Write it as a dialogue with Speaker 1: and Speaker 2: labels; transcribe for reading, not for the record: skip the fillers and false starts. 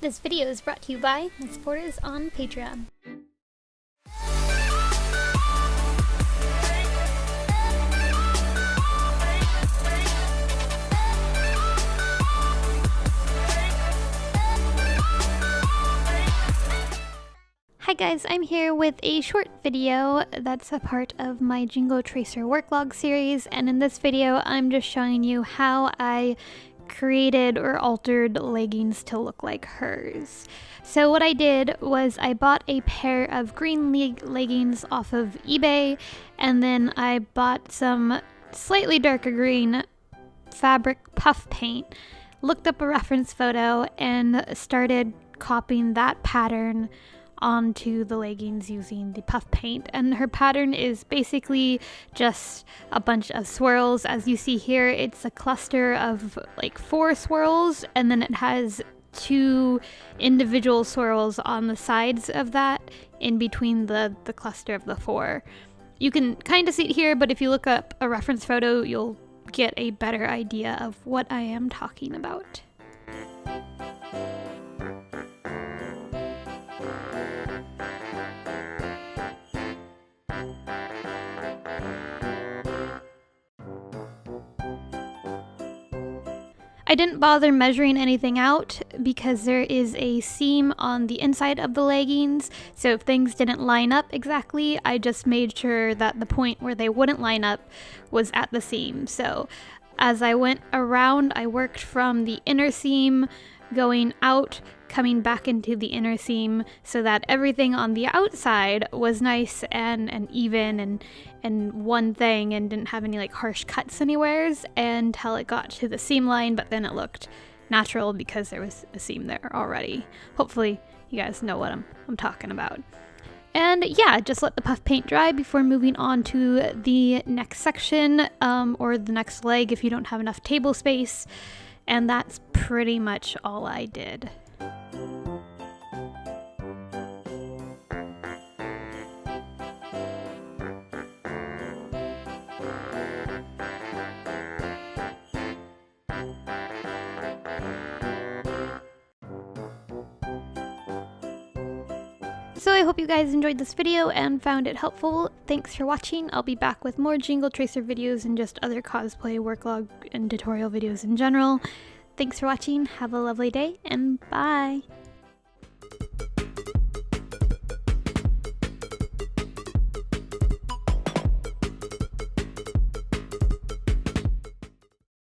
Speaker 1: This video is brought to you by my supporters on Patreon. Hi guys, I'm here with a short video that's a part of my Jingle Tracer worklog series, and in this video I'm just showing you how I created or altered leggings to look like hers. So what I did was I bought a pair of green leggings off of eBay, and then I bought some slightly darker green fabric puff paint, looked up a reference photo, and started copying that pattern onto the leggings using the puff paint. And her pattern is basically just a bunch of swirls. As you see here, it's a cluster of like 4 swirls, and then it has 2 individual swirls on the sides of that in between the cluster of the 4. You can kind of see it here, but if you look up a reference photo, you'll get a better idea of what I am talking about. I didn't bother measuring anything out because there is a seam on the inside of the leggings, so if things didn't line up exactly, I just made sure that the point where they wouldn't line up was at the seam. So as I went around, I worked from the inner seam going out, coming back into the inner seam, so that everything on the outside was nice and even and one thing, and didn't have any like harsh cuts anywheres, until it got to the seam line, but then it looked natural because there was a seam there already. Hopefully you guys know what I'm talking about. And yeah, just let the puff paint dry before moving on to the next section, or the next leg if you don't have enough table space. And that's pretty much all I did. So I hope you guys enjoyed this video and found it helpful. Thanks for watching. I'll be back with more Jingle Tracer videos and just other cosplay worklog and tutorial videos in general. Thanks for watching. Have a lovely day, and bye!